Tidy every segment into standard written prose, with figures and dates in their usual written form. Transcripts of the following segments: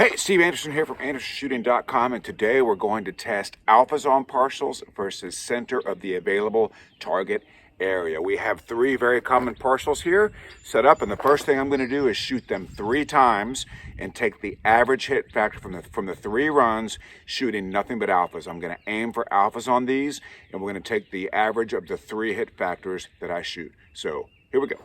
Hey, Steve Anderson here from AndersonShooting.com, and today we're going to test alphas on partials versus center of the available target area. We have three very common partials here set up, and the first thing I'm going to do is shoot them 3 times and take the average hit factor from the 3 runs, shooting nothing but alphas. I'm going to aim for alphas on these, and we're going to take the average of the 3 hit factors that I shoot. So here we go.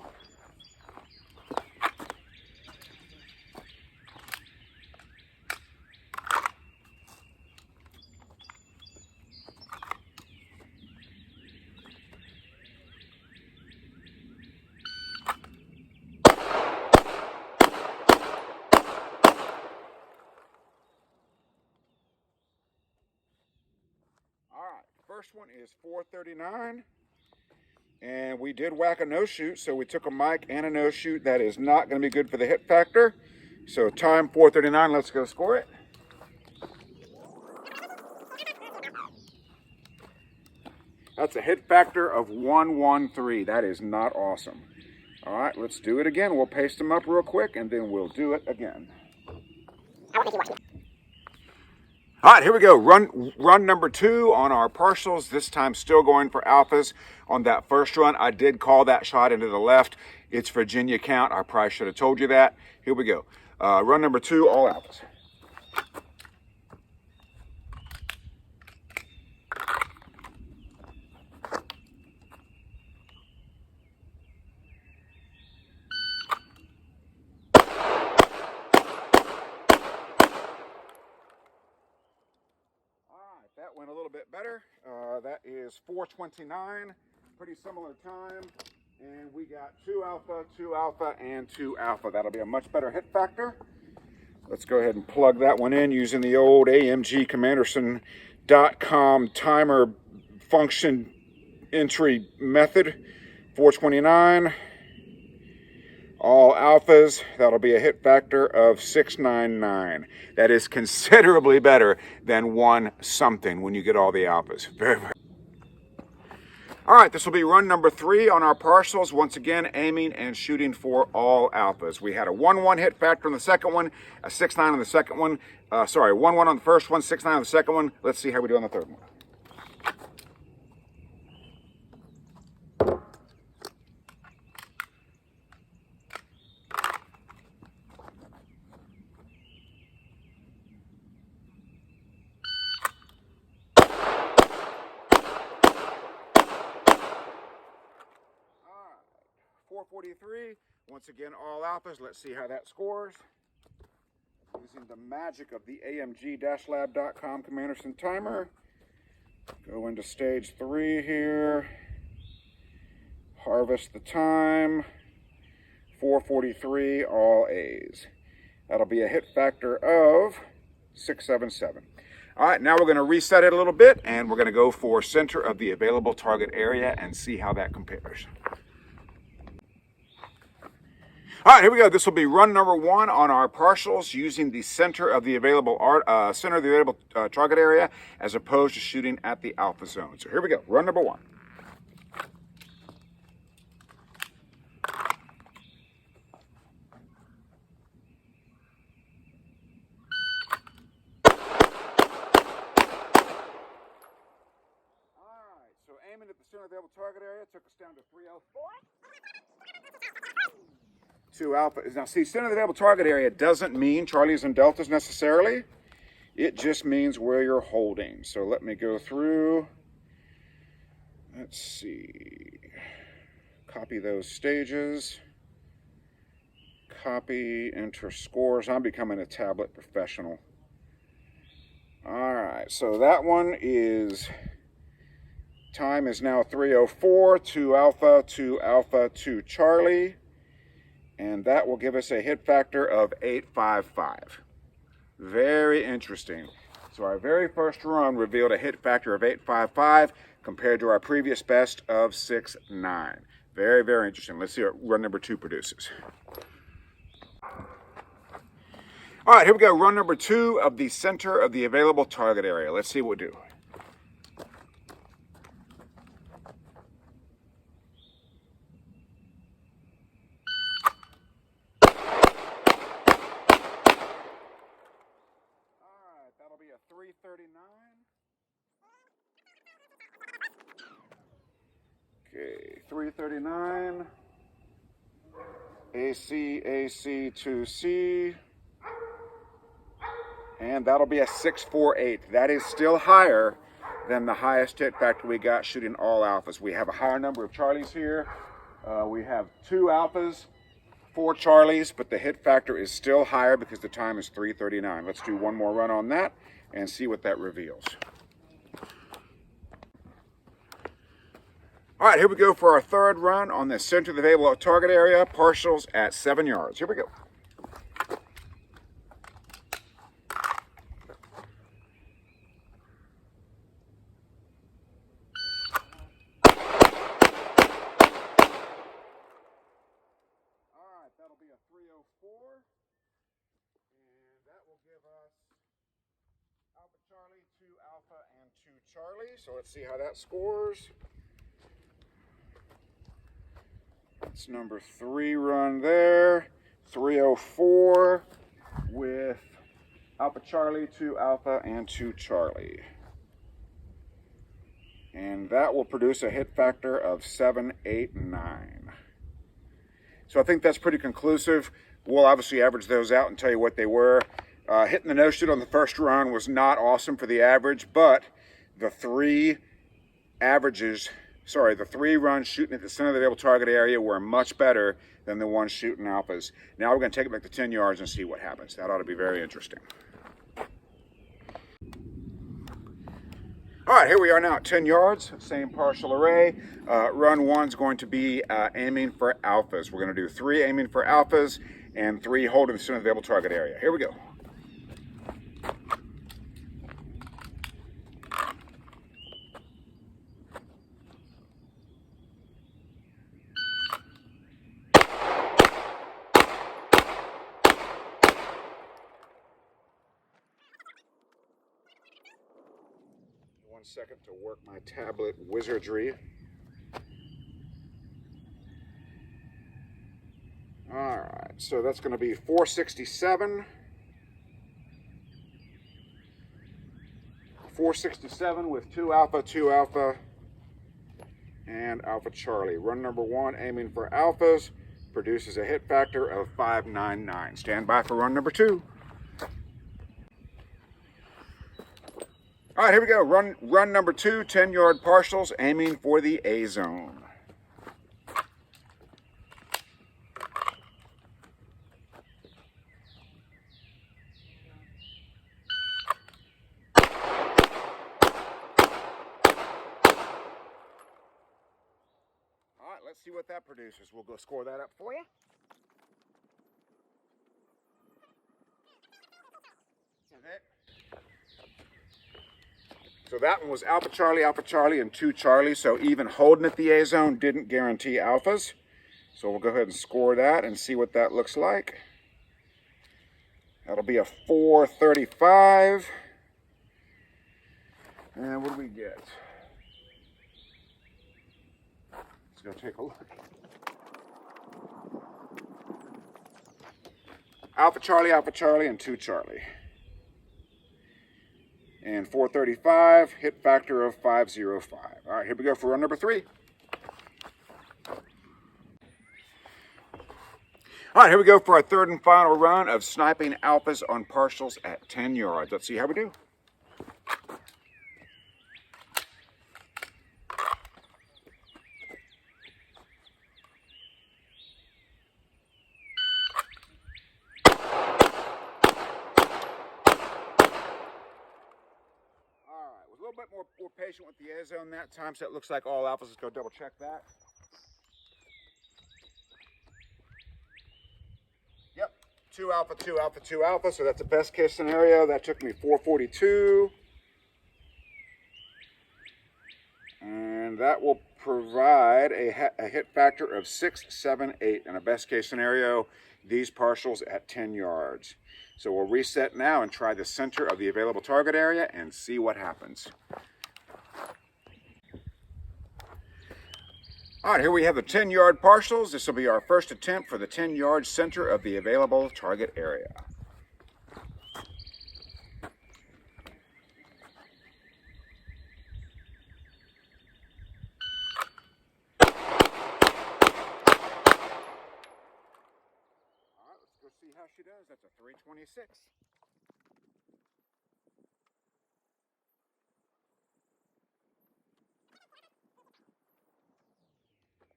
First one is 439, and we did whack a no-shoot, so we took a mic and a no-shoot. That is not going to be good for the hit factor. So time 439, let's go score it. That's a hit factor of 113. That is not awesome. All right, let's do it again. We'll paste them up real quick, and then we'll do it again. All right, here we go. Run number 2 on our partials. This time still going for alphas. On that first run, I did call that shot into the left. It's Virginia count. I probably should have told you that. Here we go. Run number 2, all alphas. That went a little bit better. That is 429, pretty similar time. And we got 2 alpha, 2 alpha, and 2 alpha. That'll be a much better hit factor. Let's go ahead and plug that one in using the old AMGCommanderson.com timer function entry method. 429. All alphas, that'll be a hit factor of 699. That is considerably better than 1 something when you get all the alphas. Very, very. All right, this will be run number 3 on our partials. Once again, aiming and shooting for all alphas. We had a 1-1 hit factor on the second one, a 6-9 on the second one. 1-1 on the first one, 6-9 on the second one. Let's see how we do on the third one. .443, once again all alphas. Let's see how that scores. Using the magic of the AMG-lab.com Commanderson timer. Go into stage 3 here. Harvest the time. 443, all A's. That'll be a hit factor of 677. All right, now we're going to reset it a little bit, and we're going to go for center of the available target area and see how that compares. All right, here we go. This will be run number 1 on our partials using the center of the available target area as opposed to shooting at the alpha zone. So here we go. Run number 1. All right, so aiming at the center of the available target area took us down to 304. 2 alpha. Now see, center of the available target area doesn't mean Charlies and Deltas necessarily. It just means where you're holding. So let me go through. Let's see. Copy those stages. Copy, enter scores. I'm becoming a tablet professional. All right, so that one is, time is now 304, 2 alpha, 2 alpha, 2 Charlie. And that will give us a hit factor of 855. Very interesting. So our very first run revealed a hit factor of 855 compared to our previous best of 6.9. Very, very interesting. Let's see what run number 2 produces. All right, here we go. Run number 2 of the center of the available target area. Let's see what we do. 339. Okay, 339. AC, AC, 2C. And that'll be a 648. That is still higher than the highest hit factor we got shooting all alphas. We have a higher number of Charlies here. We have 2 alphas, 4 Charlies, but the hit factor is still higher because the time is 3:39. Let's do one more run on that and see what that reveals. All right, here we go for our third run on the center of the available target area, partials at 7 yards. Here we go. That'll be a 304, and that will give us Alpha Charlie, 2 Alpha, and 2 Charlie. So let's see how that scores. That's number 3 run there, 304 with Alpha Charlie, 2 Alpha, and 2 Charlie. And that will produce a hit factor of 789. So I think that's pretty conclusive. We'll obviously average those out and tell you what they were. Hitting the no-shoot on the first run was not awesome for the average, but the 3 runs shooting at the center of the available target area were much better than the ones shooting alphas. Now we're going to take it back to 10 yards and see what happens. That ought to be very interesting. All right, here we are now at 10 yards, same partial array. Run 1's going to be aiming for alphas. We're going to do 3 aiming for alphas and 3 holding the center of the available target area. Here we go. One second to work my tablet wizardry. All right, so that's going to be 467. 467 with 2 Alpha, and Alpha Charlie. Run number 1, aiming for alphas, produces a hit factor of 599. Stand by for run number 2. All right, here we go. Run number 2, 10-yard partials, aiming for the A zone. All right, let's see what that produces. We'll go score that up for you. So that one was Alpha Charlie, and 2 Charlie. So even holding at the A zone didn't guarantee alphas. So we'll go ahead and score that and see what that looks like. That'll be a 435. And what do we get? Let's go take a look. Alpha Charlie, and 2 Charlie. And 435, hit factor of 505. All right, here we go for run number 3. All right, here we go for our third and final run of sniping alphas on partials at 10 yards. Let's see how we do. A little bit more patient with the A zone that time, so it looks like all alphas. Let's go double check that. Yep, 2 Alpha, so that's the best case scenario. That took me 442. And that will provide a hit factor of 678 in a best case scenario, these partials at 10 yards. So we'll reset now and try the center of the available target area and see what happens. All right, here we have the 10-yard partials. This will be our first attempt for the 10-yard center of the available target area. 326.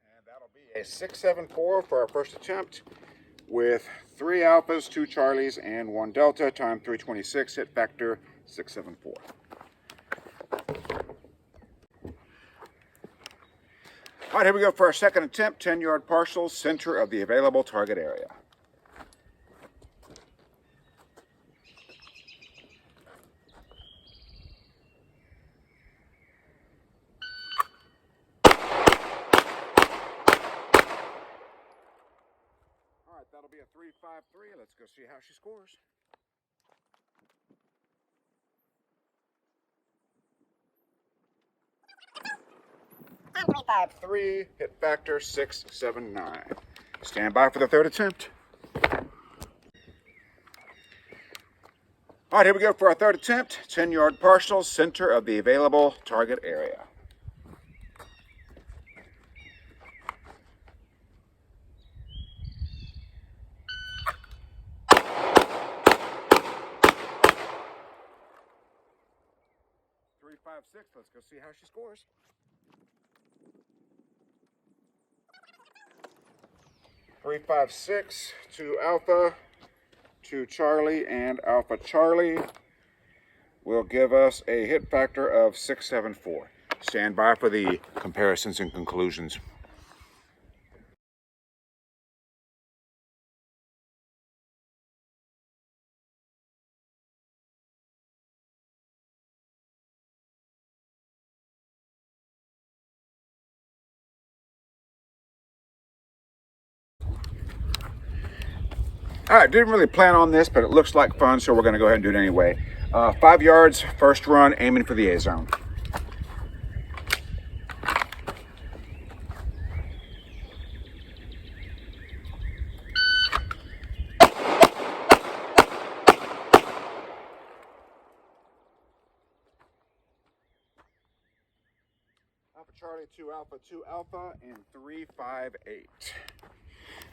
And that'll be a 674 for our first attempt with 3 alphas, 2 charlies, and 1 delta, time 326, hit factor 674. All right, here we go for our second attempt, 10-yard partial, center of the available target area. All right, that'll be a 353. Let's go see how she scores. 353, hit factor 679. Stand by for the third attempt. All right, here we go for our third attempt. 10-yard partial, center of the available target area. Three, 5, 6. Let's go see how she scores. 356, 2 alpha, 2 Charlie, and Alpha Charlie will give us a hit factor of 674. Stand by for the comparisons and conclusions. All right, didn't really plan on this, but it looks like fun, so we're going to go ahead and do it anyway. 5 yards, first run, aiming for the A zone. Alpha Charlie, 2 alpha, 2 alpha, and 358.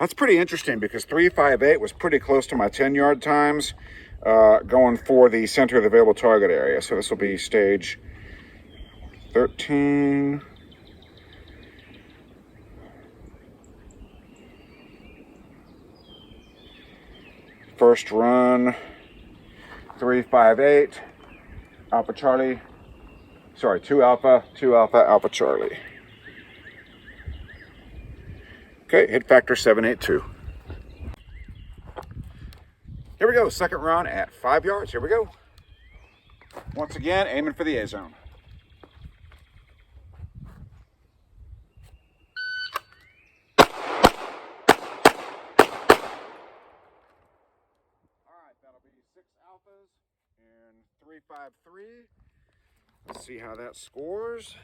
That's pretty interesting because 358 was pretty close to my 10-yard times going for the center of the available target area. So this will be stage 13. First run, 358, Alpha Charlie, sorry, 2 alpha, Alpha Charlie. Okay, hit factor 782. Here we go, second run at 5 yards. Here we go. Once again, aiming for the A zone. All right, that'll be 6 alphas and 353. Let's see how that scores.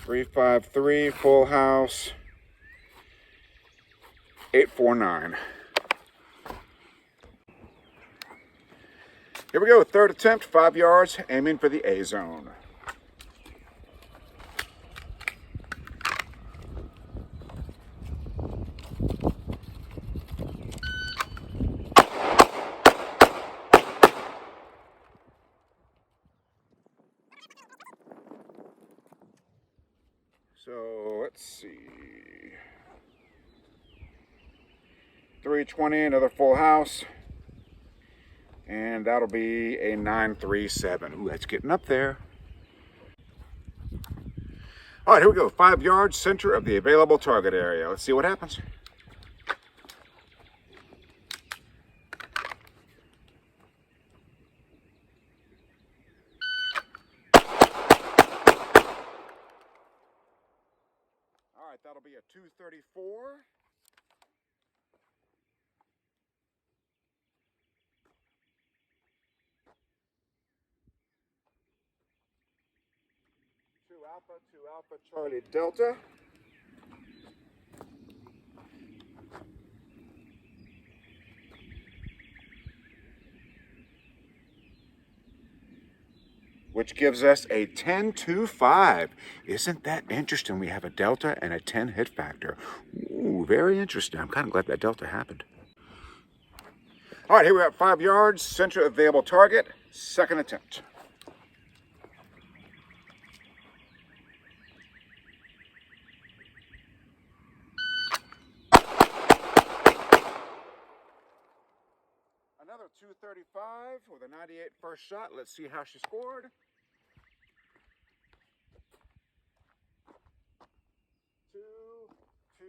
353, full house, 849. Here we go, third attempt, 5 yards, aiming for the A zone. So let's see. 320, another full house. And that'll be a 937. Ooh, that's getting up there. All right, here we go. 5 yards, center of the available target area. Let's see what happens. All right, that'll be a 234. Two alpha, Charlie Delta. Which gives us a 10-2-5. Isn't that interesting? We have a delta and a 10 hit factor. Ooh, very interesting. I'm kind of glad that delta happened. All right, here we have 5 yards, center available target, second attempt. Another 235 with a 98 first shot. Let's see how she scored. 2, 2,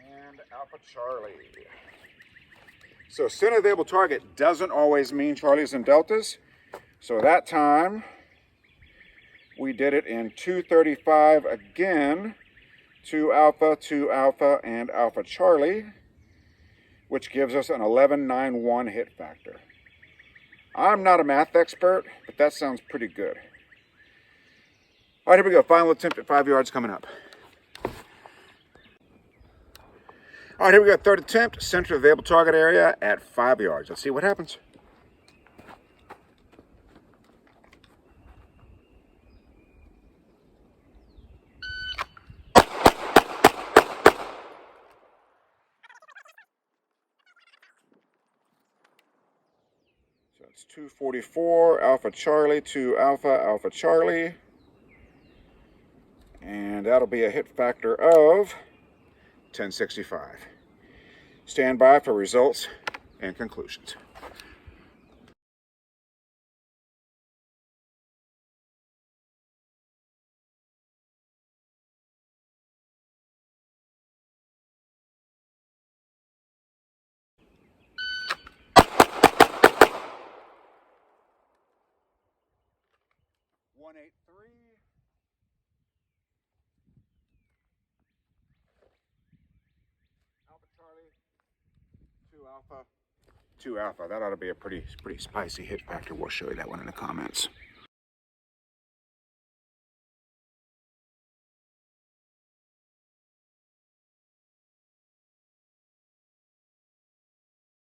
and Alpha Charlie. So center available target doesn't always mean Charlies and Deltas. So that time we did it in 235 again, 2 Alpha, and Alpha Charlie, which gives us an 1191 hit factor. I'm not a math expert, but that sounds pretty good. All right, here we go. Final attempt at 5 yards coming up. All right, here we go. Third attempt, center available target area at 5 yards. Let's see what happens. So it's 244, Alpha Charlie, 2 Alpha Charlie. And that'll be a hit factor of 1065. Stand by for results and conclusions. One, 8, 3. Alpha Charlie, 2 Alpha. That ought to be a pretty spicy hit factor. We'll show you that one in the comments.